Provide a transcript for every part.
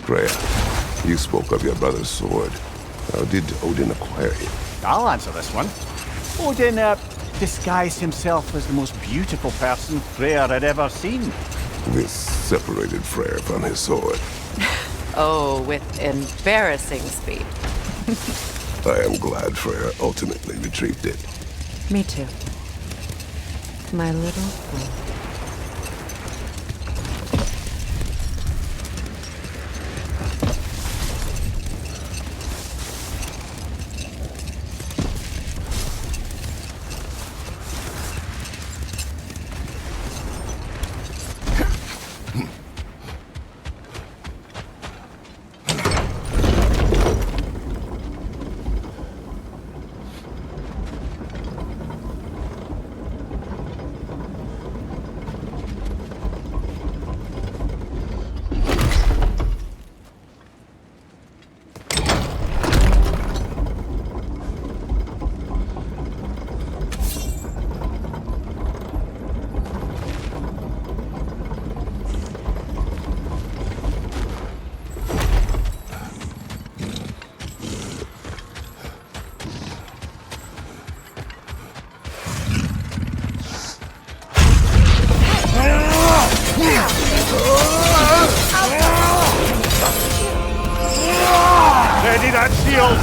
Freya, you spoke of your brother's sword. How did Odin acquire it? I'll answer this one. Odin disguised himself as the most beautiful person Freyr had ever seen. This separated Freyr from his sword. Oh, with embarrassing speed. I am glad Freyr ultimately retrieved it. Me too. My little fool. Ready that shield!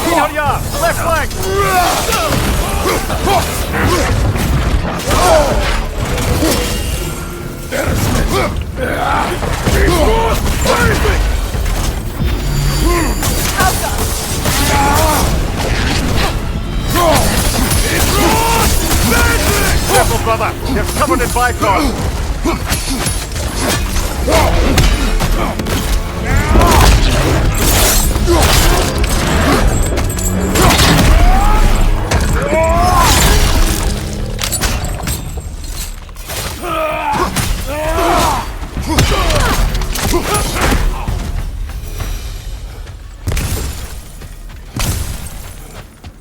Here you are! Left flank! Careful, brother! You're covered in bicon!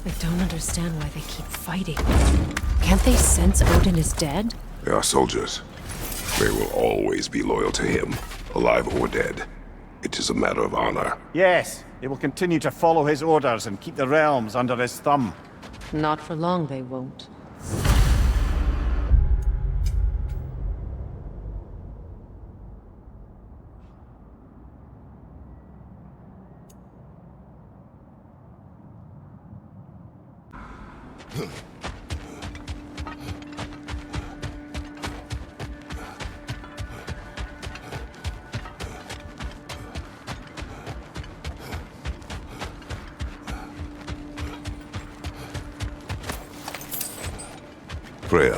I don't understand why they keep fighting. Can't they sense Odin is dead? They are soldiers. They will always be loyal to him, alive or dead. It is a matter of honor. Yes, they will continue to follow his orders and keep the realms under his thumb. Not for long, they won't. Freya,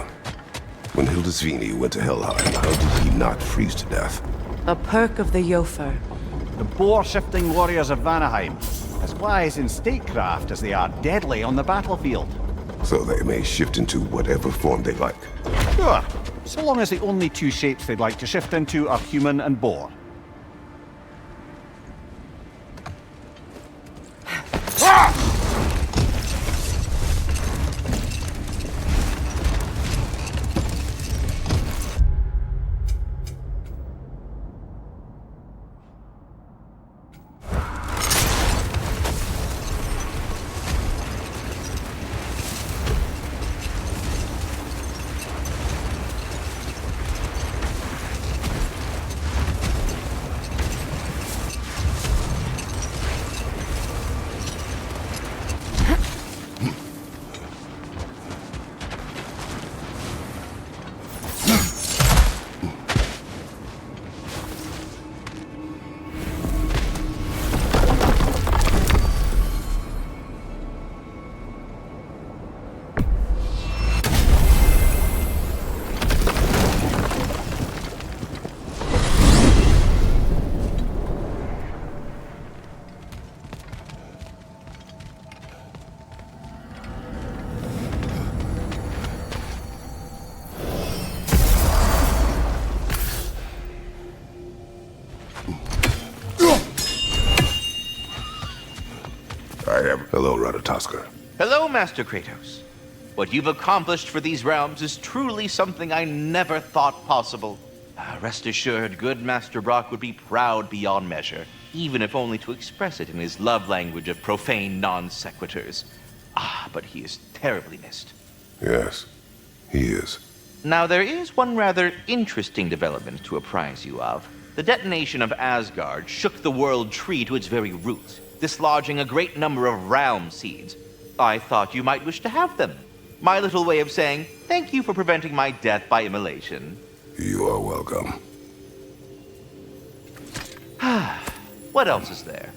when Hildisvini went to Helheim, how did he not freeze to death? A perk of the Jofer. The boar-shifting warriors of Vanaheim, as wise in statecraft as they are deadly on the battlefield. So they may shift into whatever form they like. Sure, so long as the only two shapes they'd like to shift into are human and boar. Ratatoskr. Hello, Master Kratos. What you've accomplished for these realms is truly something I never thought possible. Rest assured, good Master Brock would be proud beyond measure, even if only to express it in his love language of profane non-sequiturs. But he is terribly missed. Yes, he is. Now, there is one rather interesting development to apprise you of. The detonation of Asgard shook the world tree to its very roots, dislodging a great number of realm seeds. I thought you might wish to have them. My little way of saying, thank you for preventing my death by immolation. You are welcome. What else is there?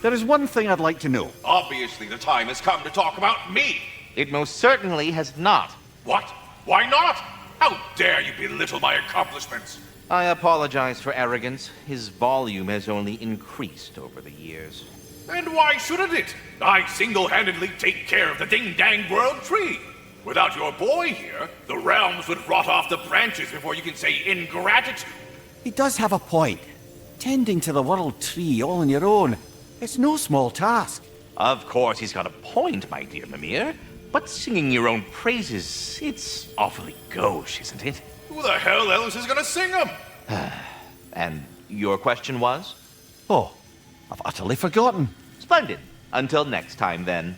There is one thing I'd like to know. Obviously, the time has come to talk about me. It most certainly has not. What? Why not? How dare you belittle my accomplishments? I apologize for arrogance. His volume has only increased over the years. And why shouldn't it? I single-handedly take care of the ding-dang world tree. Without your boy here, the realms would rot off the branches before you can say ingratitude. He does have a point. Tending to the world tree all on your own, it's no small task. Of course he's got a point, my dear Mimir. But singing your own praises, it's awfully gauche, isn't it? Who the hell else is gonna sing them? And your question was? Oh, I've utterly forgotten. Splendid. Until next time, then.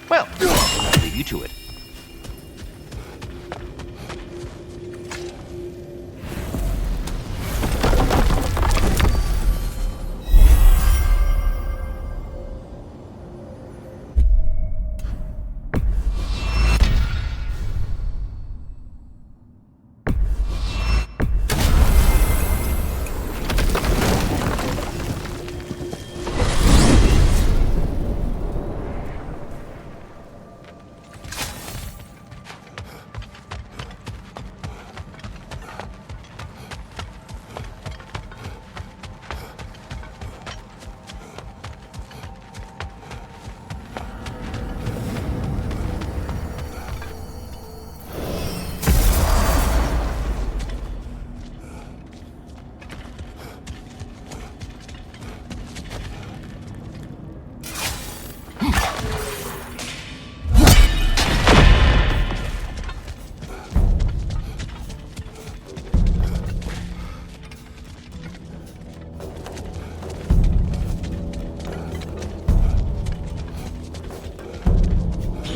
Well, I'll leave you to it.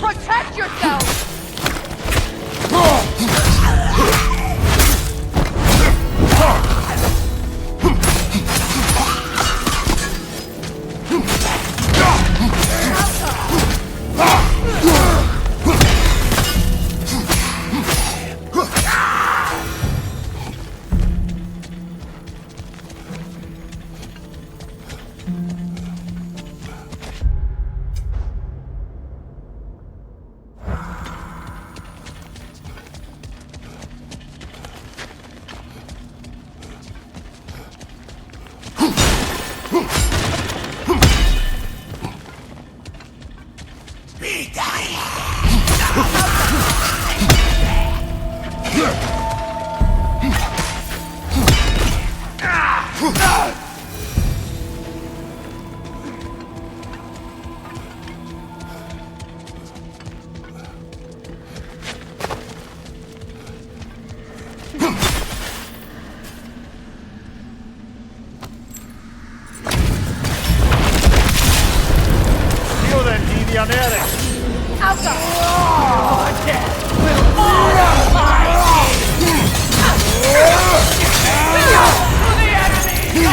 Protect yourself!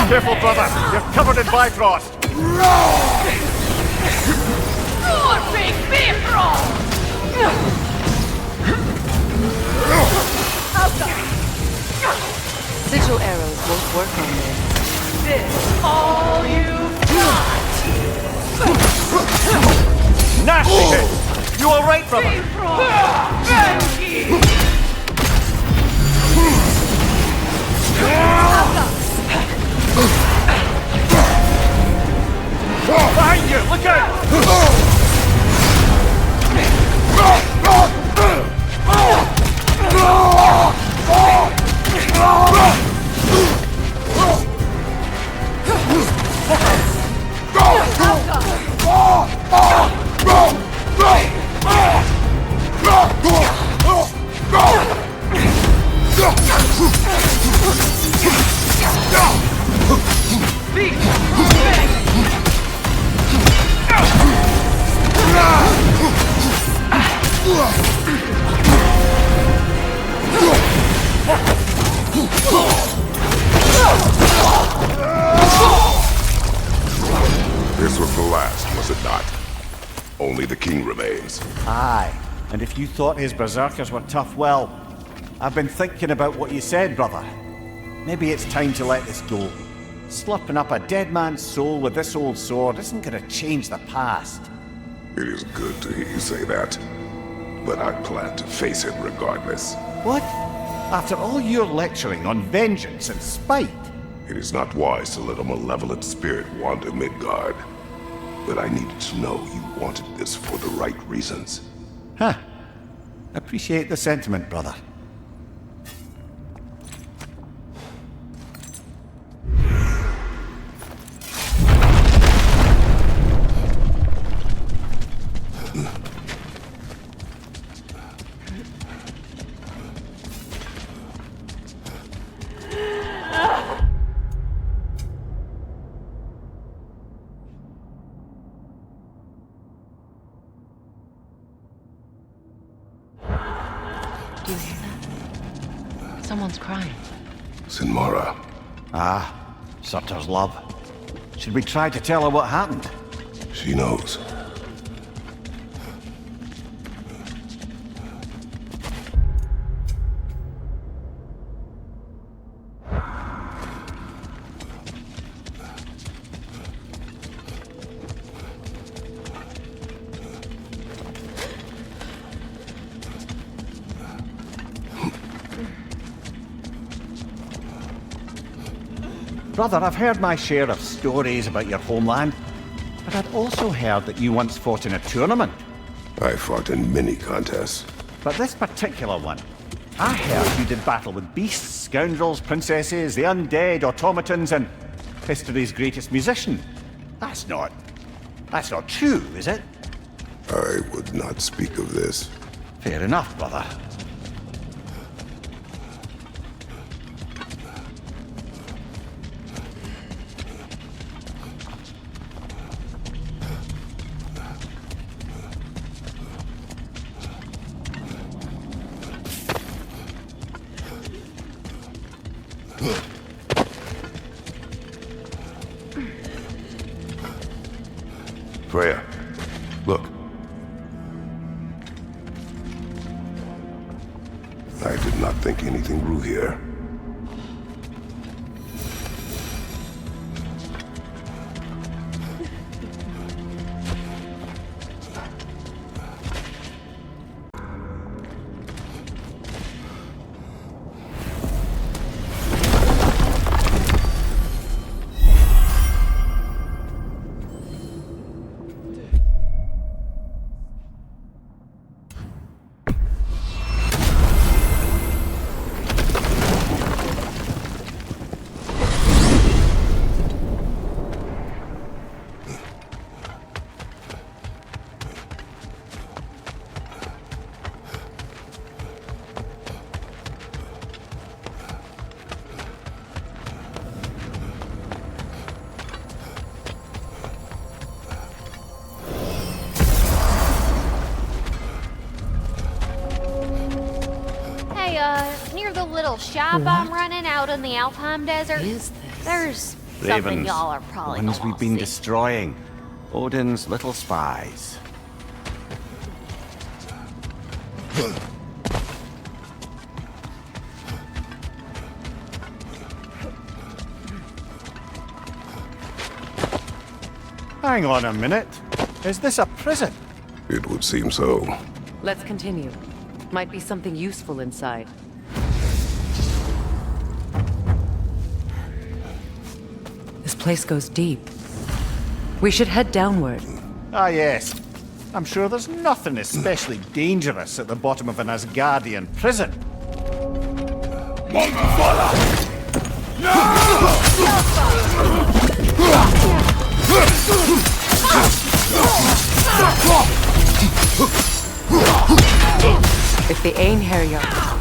Careful, brother. You're covered in Bifrost. More big Bifrost! Sigil arrows won't work on this. This all you've got! Nasty hit! You all right, brother? Bifrost! Vanity! Behind you! Look out! This was the last, was it not? Only the king remains. Aye, and if you thought his berserkers were tough, well, I've been thinking about what you said, brother. Maybe it's time to let this go. Slurping up a dead man's soul with this old sword isn't gonna change the past. It is good to hear you say that. But I plan to face him regardless. What? After all your lecturing on vengeance and spite? It is not wise to let a malevolent spirit wander Midgard. But I needed to know you wanted this for the right reasons. Huh. Appreciate the sentiment, brother. Do you hear that? Someone's crying. Sinmara. Ah, Surtur's love. Should we try to tell her what happened? She knows. Brother, I've heard my share of stories about your homeland, but I'd also heard that you once fought in a tournament. I fought in many contests. But this particular one, I heard you did battle with beasts, scoundrels, princesses, the undead, automatons, and history's greatest musician. That's not true, is it? I would not speak of this. Fair enough, brother. Freya, look. I did not think anything grew here. Near the little shop I'm running out in the Alfheim desert, What is this? there's something Ravens, y'all are probably ones gonna we've been see. destroying. Odin's little spies. Hang on a minute. Is this a prison? It would seem so. Let's continue. Might be something useful inside. This place goes deep. We should head downward. Ah, yes. I'm sure there's nothing especially dangerous at the bottom of an Asgardian prison. If the Einherjar...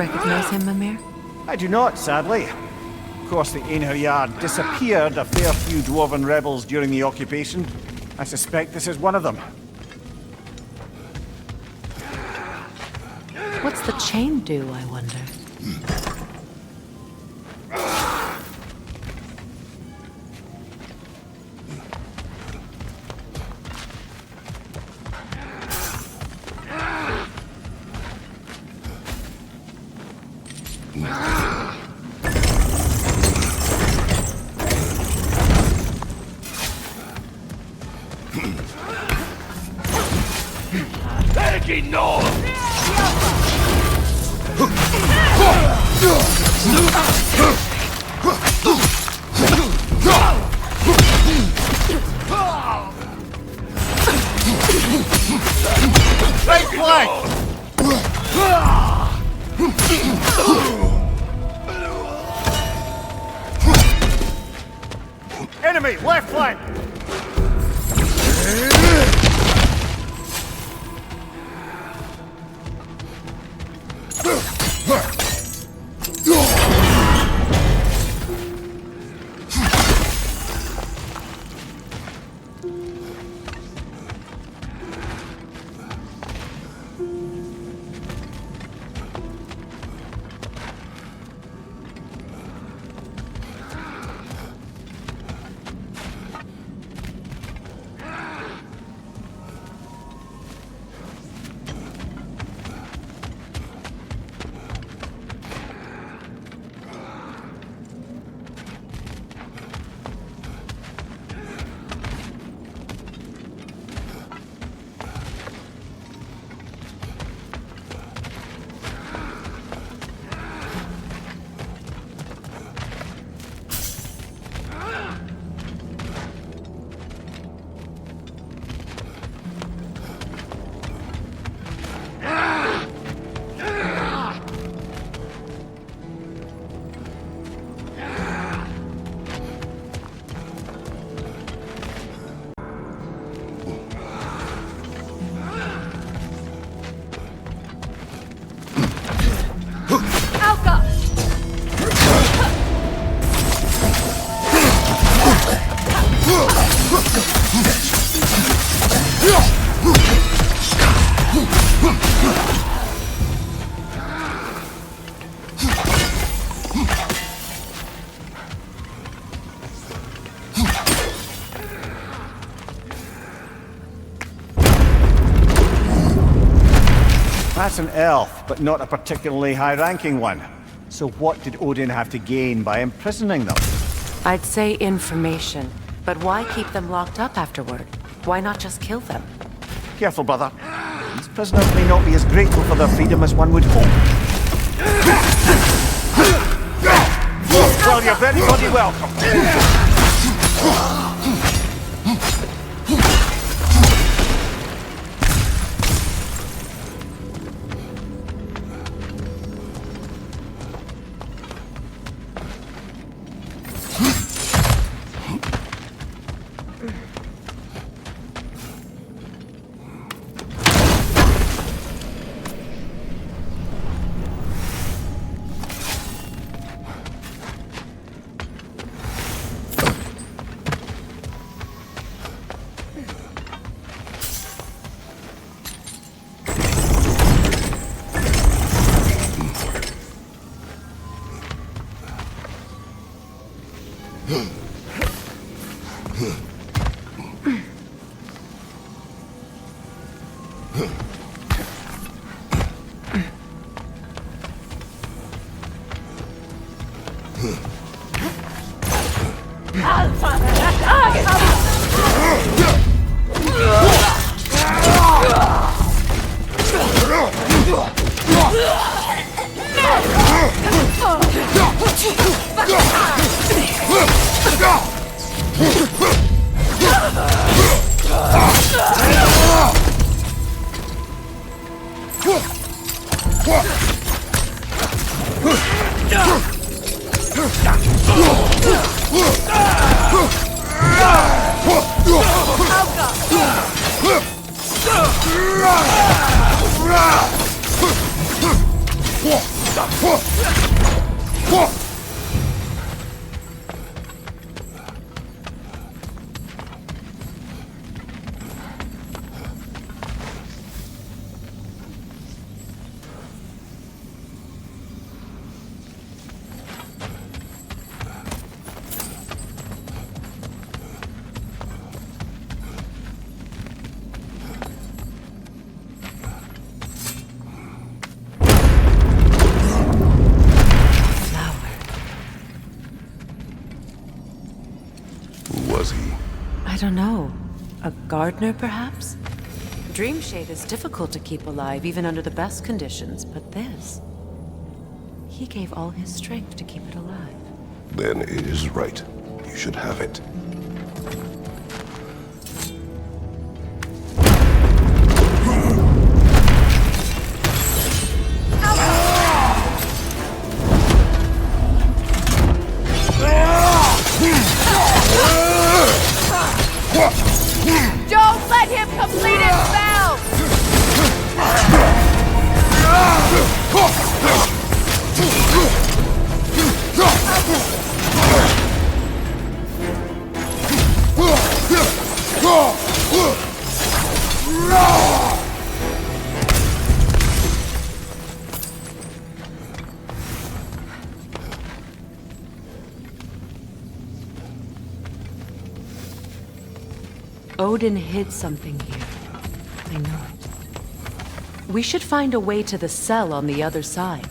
recognize him, Mimir? I do not, sadly. Of course, the Einherjar disappeared a fair few dwarven rebels during the occupation. I suspect this is one of them. What's the chain do, I wonder? Right flank! Enemy, left flank! That's an elf, but not a particularly high-ranking one. So what did Odin have to gain by imprisoning them? I'd say information. But why keep them locked up afterward? Why not just kill them? Careful, brother. These prisoners may not be as grateful for their freedom as one would hope. Well, you're very bloody welcome. I don't know. A gardener, perhaps? Dreamshade is difficult to keep alive, even under the best conditions, but this... He gave all his strength to keep it alive. Then it is right. You should have it. Don't let him complete his spell! Odin hid something here. I know it. We should find a way to the cell on the other side.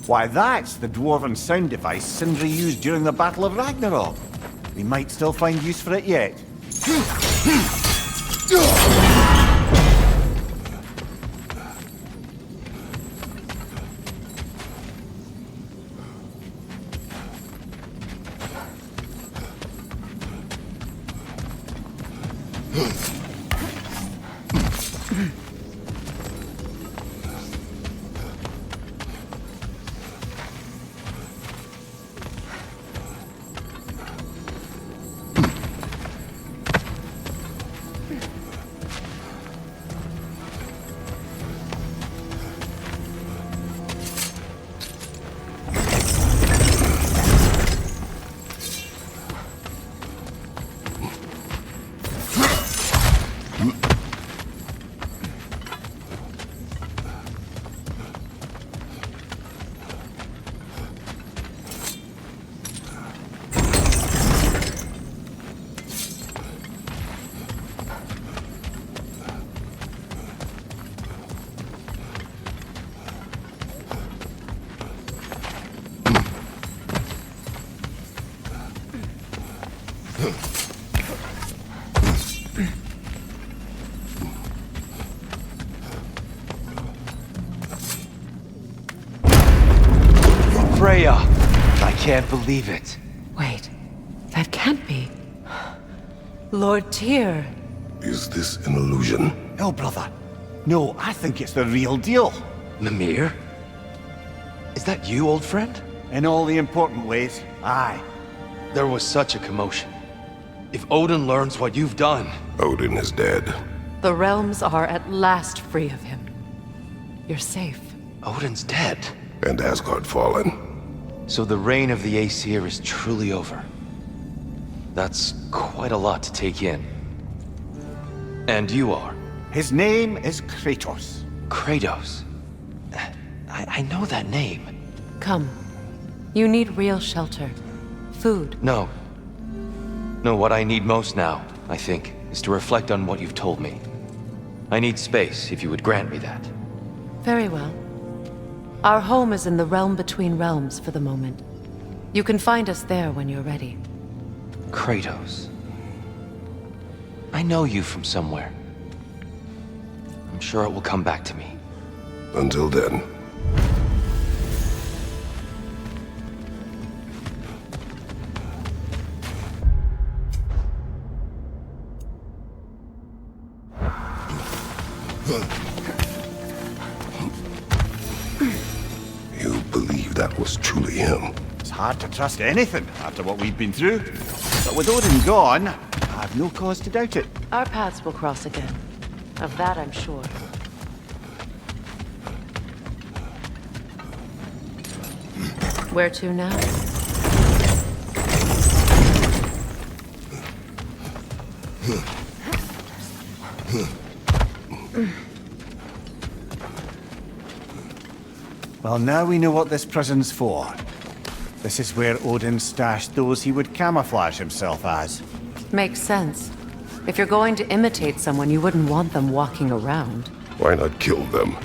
Why, that's the dwarven sound device Sindri used during the Battle of Ragnarok. We might still find use for it yet. Freya! I can't believe it. Wait, that can't be. Lord Tyr. Is this an illusion? No, brother. No, I think it's the real deal. Mimir? Is that you, old friend? In all the important ways, aye. There was such a commotion. If Odin learns what you've done... Odin is dead. The realms are at last free of him. You're safe. Odin's dead. And Asgard fallen. So the reign of the Aesir is truly over. That's quite a lot to take in. And you are? His name is Kratos. Kratos. I know that name. Come. You need real shelter. Food. No. No, what I need most now, I think, is to reflect on what you've told me. I need space, if you would grant me that. Very well. Our home is in the realm between realms for the moment. You can find us there when you're ready. Kratos. I know you from somewhere. I'm sure it will come back to me. Until then. You believe that was truly him? It's hard to trust anything after what we've been through. But with Odin gone, I've no cause to doubt it. Our paths will cross again. Of that I'm sure. Where to now? Well, now we know what this prison's for. This is where Odin stashed those he would camouflage himself as. Makes sense. If you're going to imitate someone, you wouldn't want them walking around. Why not kill them?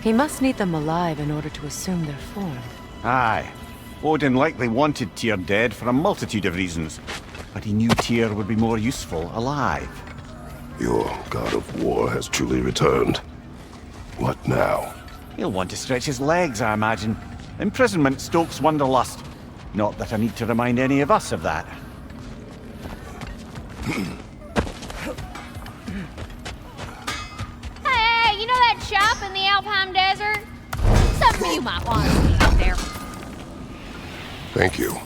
He must need them alive in order to assume their form. Aye. Odin likely wanted Tyr dead for a multitude of reasons, but he knew Tyr would be more useful alive. Your god of war has truly returned. What now? He'll want to stretch his legs, I imagine. Imprisonment stokes wanderlust. Not that I need to remind any of us of that. Hey, you know that shop in the Alpine Desert? Something you might want to see out there. Thank you.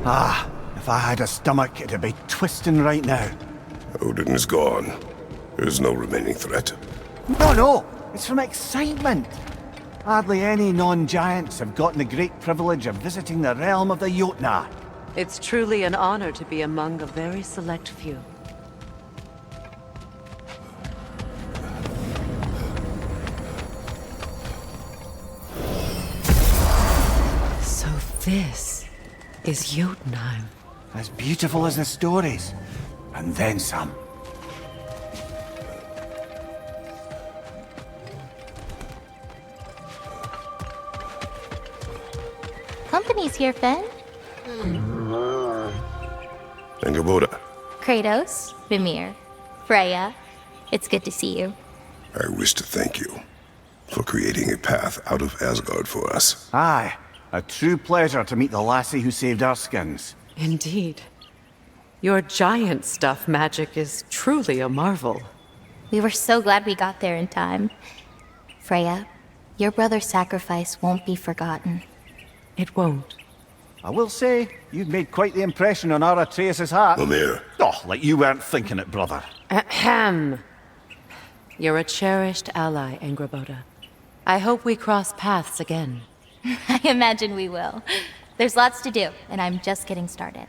Ah, if I had a stomach, it'd be twisting right now. Odin is gone. There's no remaining threat. No, it's from excitement. Hardly any non-giants have gotten the great privilege of visiting the realm of the Jotnar. It's truly an honor to be among a very select few. So this is Jotunheim. As beautiful as the stories. And then some. Company's here, Finn. Angerboda, Kratos, Vimir, Freya. It's good to see you. I wish to thank you for creating a path out of Asgard for us. Aye, a true pleasure to meet the lassie who saved our skins. Indeed. Your giant stuff magic is truly a marvel. We were so glad we got there in time. Freya, your brother's sacrifice won't be forgotten. It won't. I will say, you've made quite the impression on our Atreus' heart. Mimir, Oh, like you weren't thinking it, brother. Ahem. You're a cherished ally, Angerboda. I hope we cross paths again. I imagine we will. There's lots to do, and I'm just getting started.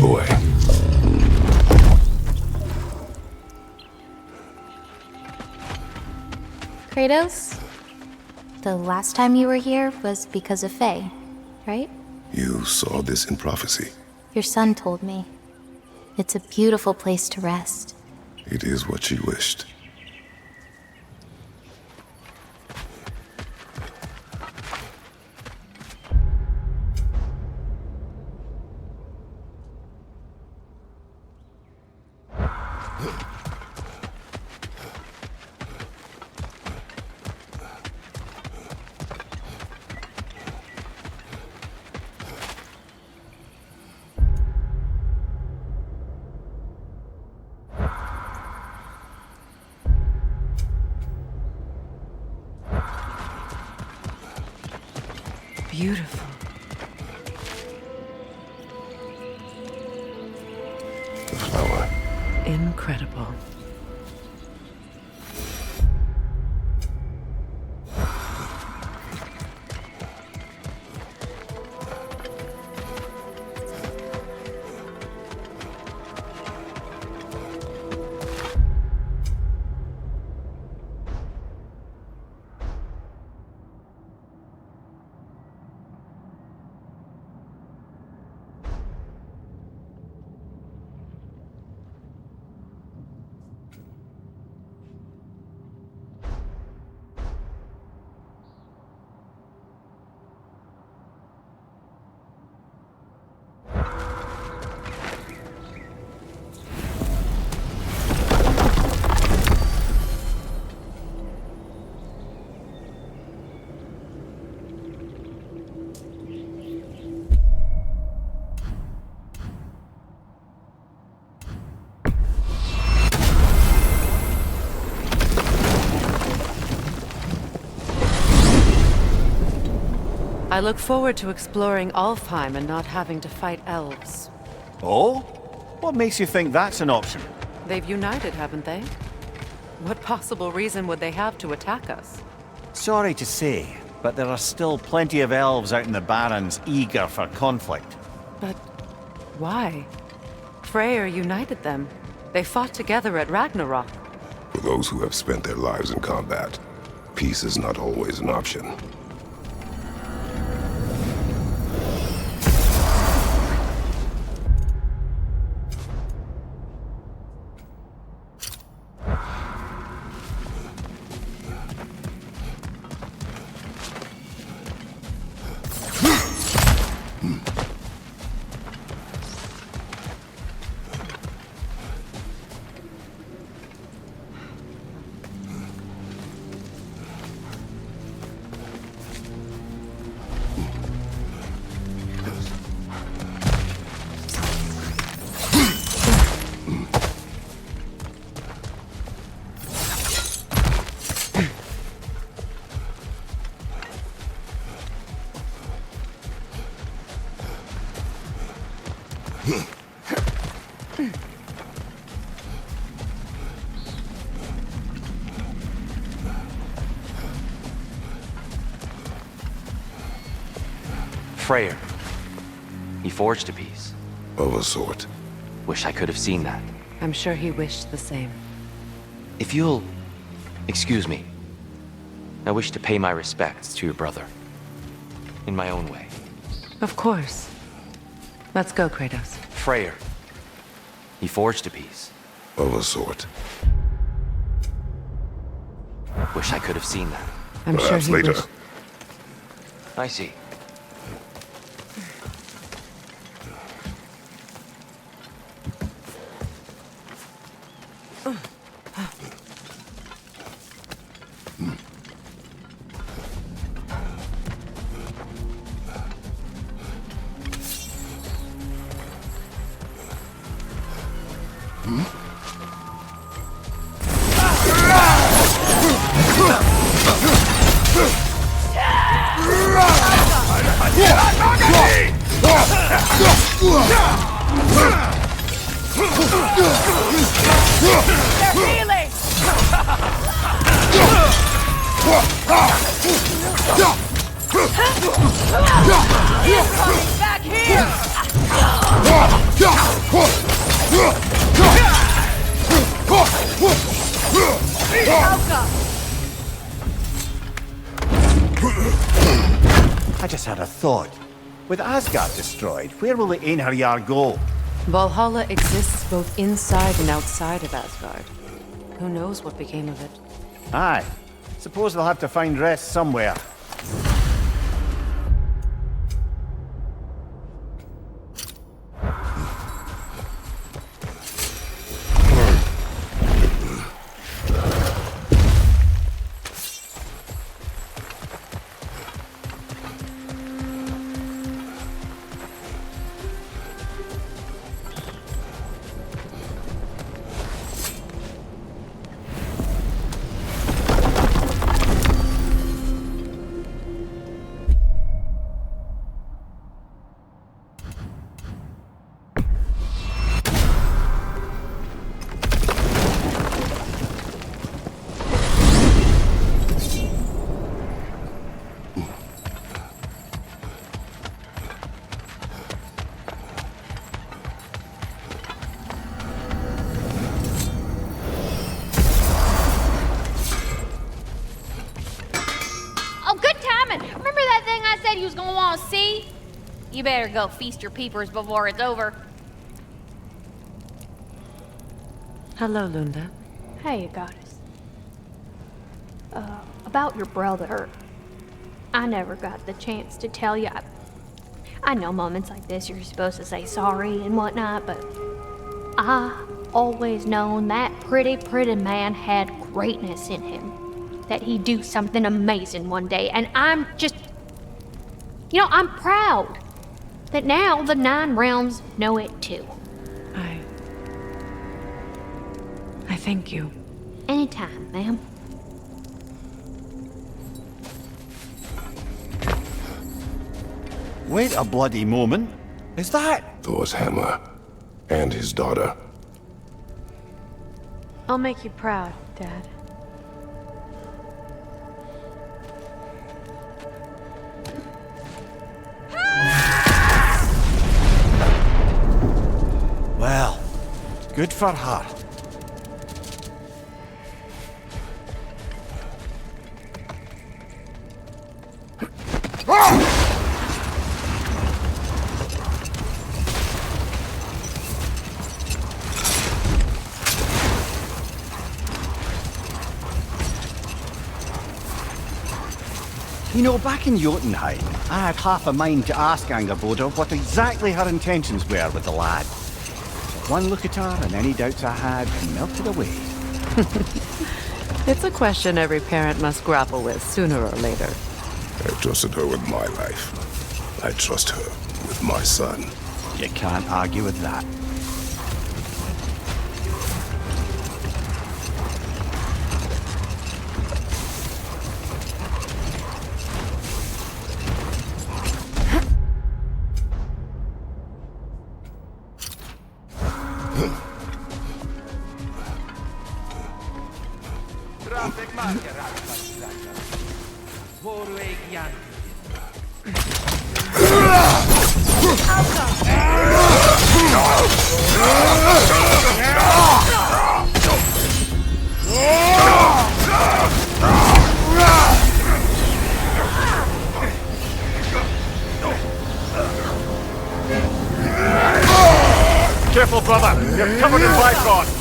boy. Kratos, the last time you were here was because of Faye, right? You saw this in prophecy. Your son told me. It's a beautiful place to rest. It is what she wished. beautiful. The flower. Incredible. I look forward to exploring Alfheim and not having to fight elves. Oh? What makes you think that's an option? They've united, haven't they? What possible reason would they have to attack us? Sorry to say, but there are still plenty of elves out in the Barrens eager for conflict. But why? Freyr united them. They fought together at Ragnarok. For those who have spent their lives in combat, peace is not always an option. Freyr. He forged a piece. Of a sort. Wish I could have seen that. I'm sure he wished the same. If you'll excuse me, I wish to pay my respects to your brother. In my own way. Of course. Let's go, Kratos. Freyr. He forged a piece. Of a sort. Wish I could have seen that. I'm sure Perhaps he later. wished... I see. Back here! I just had a thought. With Asgard destroyed, where will the Einherjar go? Valhalla exists both inside and outside of Asgard. Who knows what became of it? Aye. Suppose they'll have to find rest somewhere. You better go feast your peepers before it's over. Hello, Lunda. Hey, goddess. About your brother. I never got the chance to tell you. I know moments like this you're supposed to say sorry and whatnot, but I always known that pretty man had greatness in him. That he'd do something amazing one day, and I'm just... I'm proud that now the 9 realms know it too. I thank you. Anytime, ma'am. Wait a bloody moment. Is that... Thor's hammer. And his daughter. I'll make you proud, Dad. Well, good for her. Back in Jotunheim, I had half a mind to ask Angerboda what exactly her intentions were with the lad. But one look at her and any doubts I had melted away. It's a question every parent must grapple with sooner or later. I trusted her with my life. I trust her with my son. You can't argue with that. Careful, brother! You're covered in bifrost!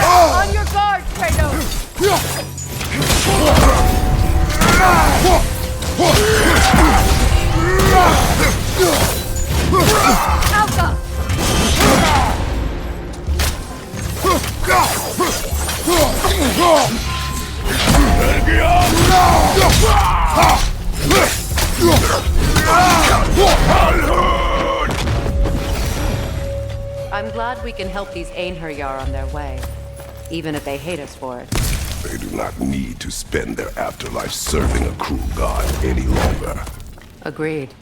On your guard, Kratos! Alka! I'm glad we can help these Einherjar on their way, even if they hate us for it. They do not need to spend their afterlife serving a cruel god any longer. Agreed.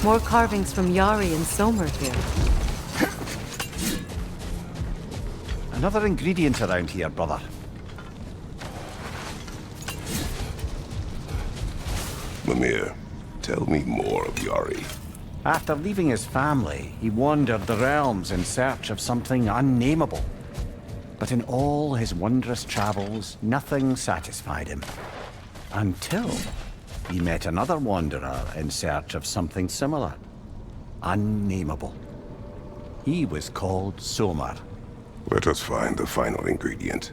More carvings from Yari and Somer here. Another ingredient around here, brother. Mimir, tell me more of Yari. After leaving his family, he wandered the realms in search of something unnameable. But in all his wondrous travels, nothing satisfied him. Until he met another wanderer in search of something similar. Unnameable. He was called Somer. Let us find the final ingredient.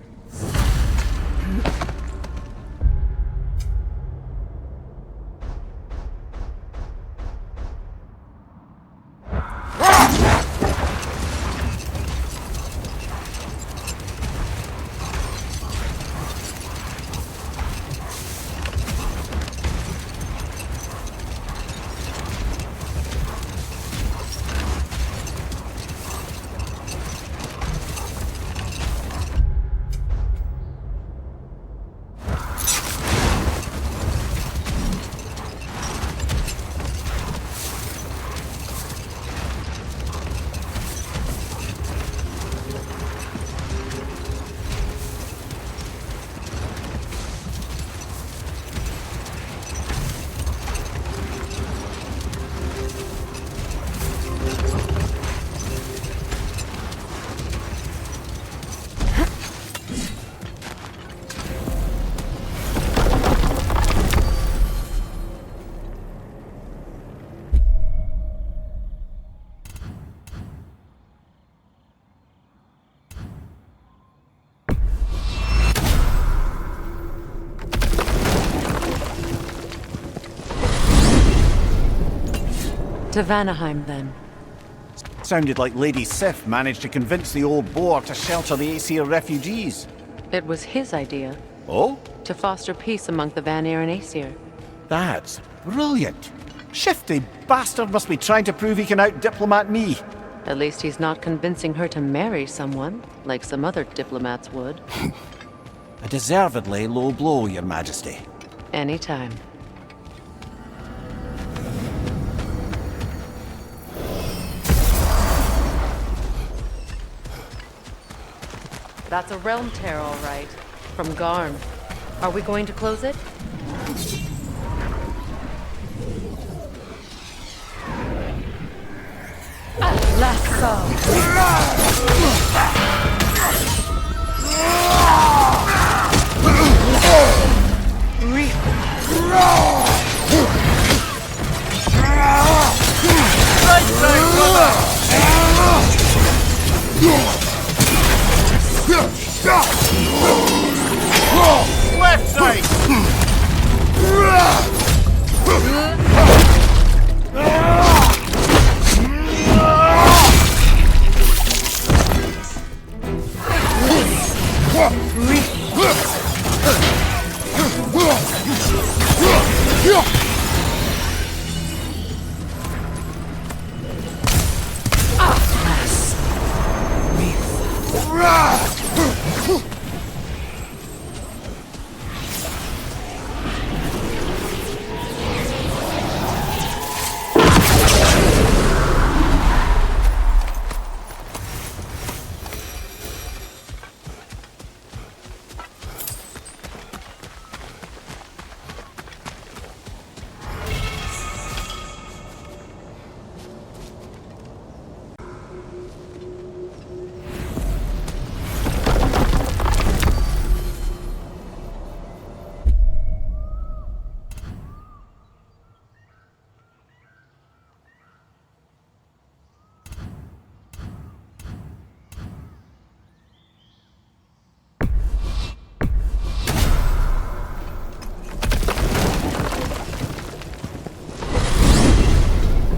To Vanaheim, then. Sounded like Lady Sif managed to convince the old boar to shelter the Aesir refugees. It was his idea. Oh? To foster peace among the Vanir and Aesir. That's brilliant. Shifty bastard must be trying to prove he can out-diplomat me. At least he's not convincing her to marry someone, like some other diplomats would. A deservedly low blow, Your Majesty. Anytime. That's a realm tear, all right. From Garm. Are we going to close it? Left side!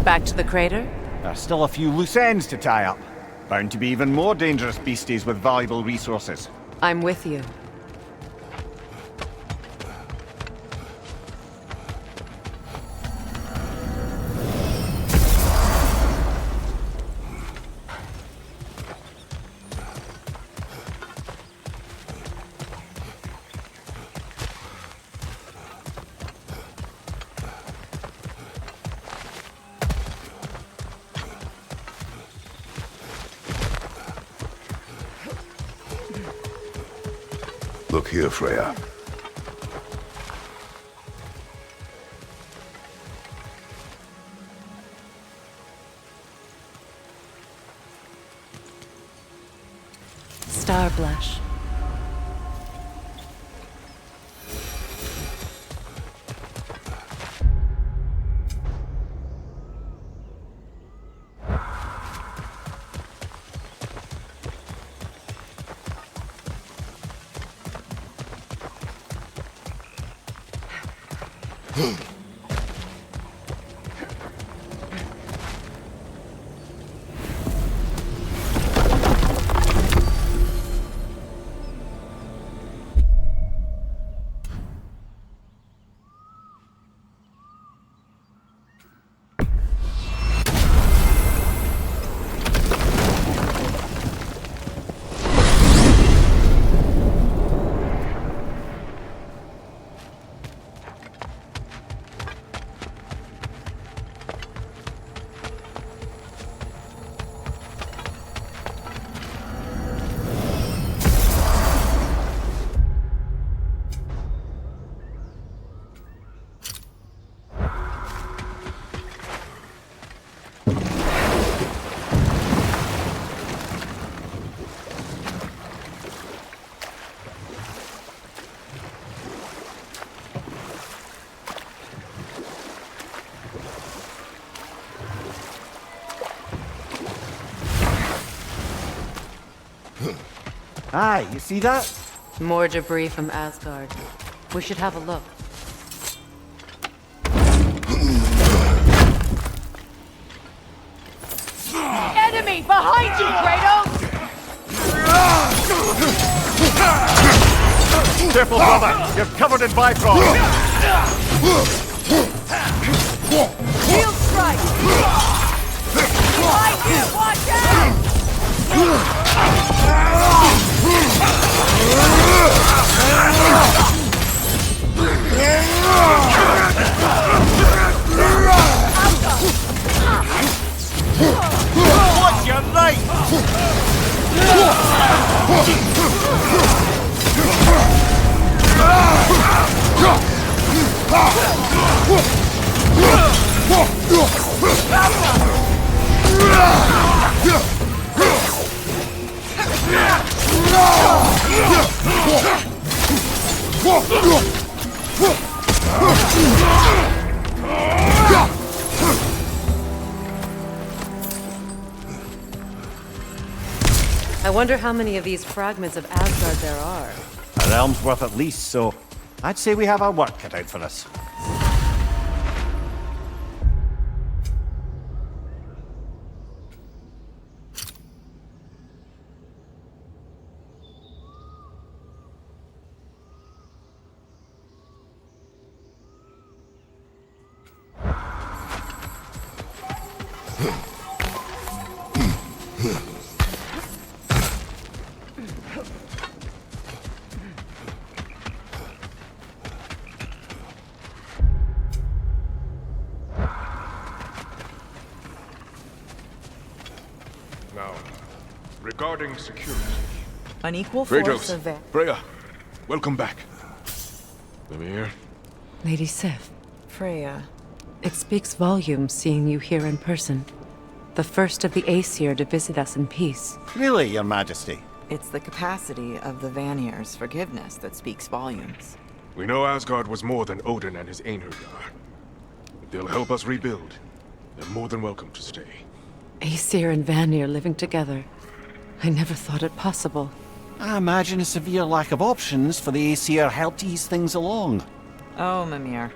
Back to the crater? There's still a few loose ends to tie up. Bound to be even more dangerous beasties with valuable resources. I'm with you. Look here, Freya. Star blush. Aye, you see that? More debris from Asgard. We should have a look. Enemy behind you, Kratos! Careful, brother! You're covered in Bifrost! Shield strike! Behind you! Watch out! Watch your right! I wonder how many of these fragments of Asgard there are. A realm's worth at least, so I'd say we have our work cut out for us. Now, regarding security. Unequal force of Kratos, Freya, welcome back. Mimir. Lady Sif, Freya. it speaks volumes seeing you here in person. The first of the Aesir to visit us in peace. Really, Your Majesty? It's the capacity of the Vanir's forgiveness that speaks volumes. We know Asgard was more than Odin and his Einherjar. If they'll help us rebuild, they're more than welcome to stay. Aesir and Vanir living together. I never thought it possible. I imagine a severe lack of options for the Aesir helped ease things along. Oh, Mimir.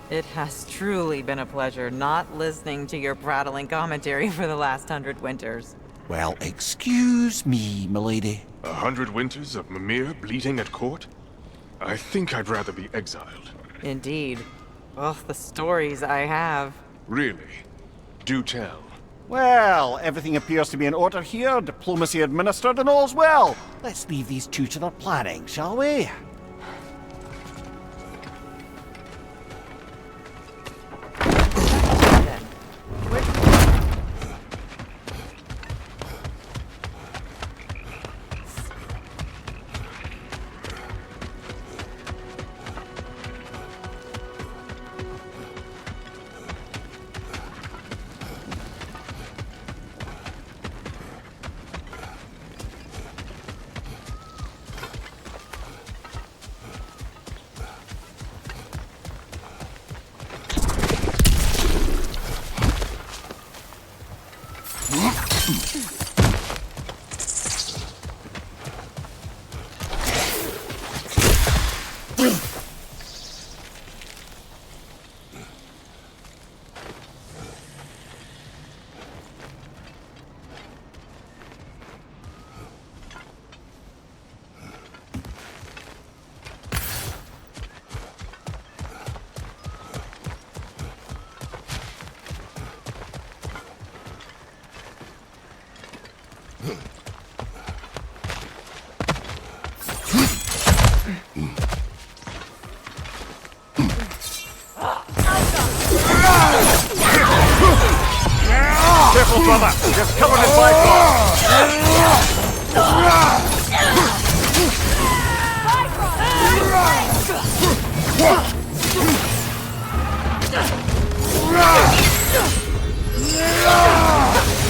It has truly been a pleasure not listening to your prattling commentary for the last 100 winters. Well, excuse me, milady. 100 winters of Mimir bleeding at court? I think I'd rather be exiled. Indeed. Oh, the stories I have. Really? Do tell. Well, everything appears to be in order here, diplomacy administered, and all's well. Let's leave these two to their planning, shall we? Careful, brother! You're covered in Bifrost!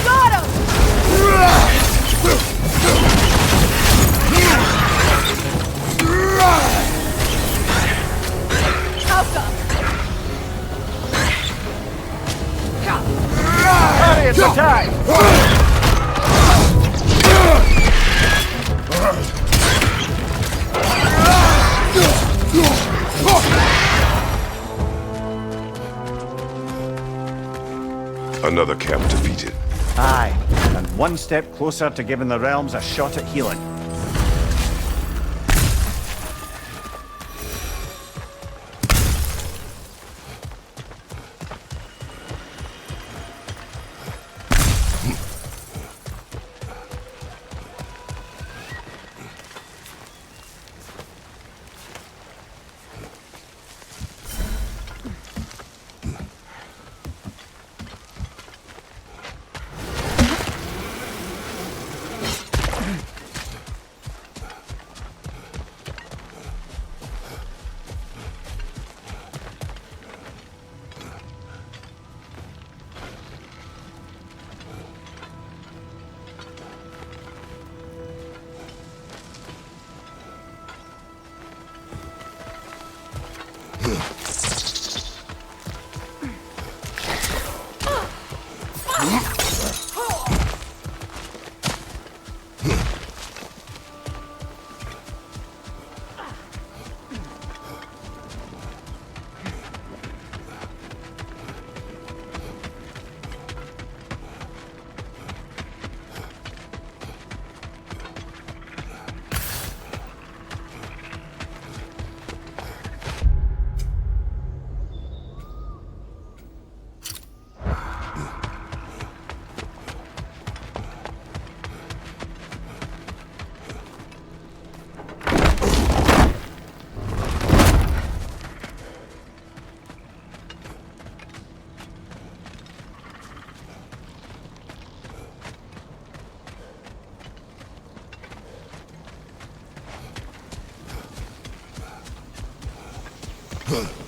Got him! Harriet's attack! Another camp defeated. Aye, and one step closer to giving the realms a shot at healing. Huh.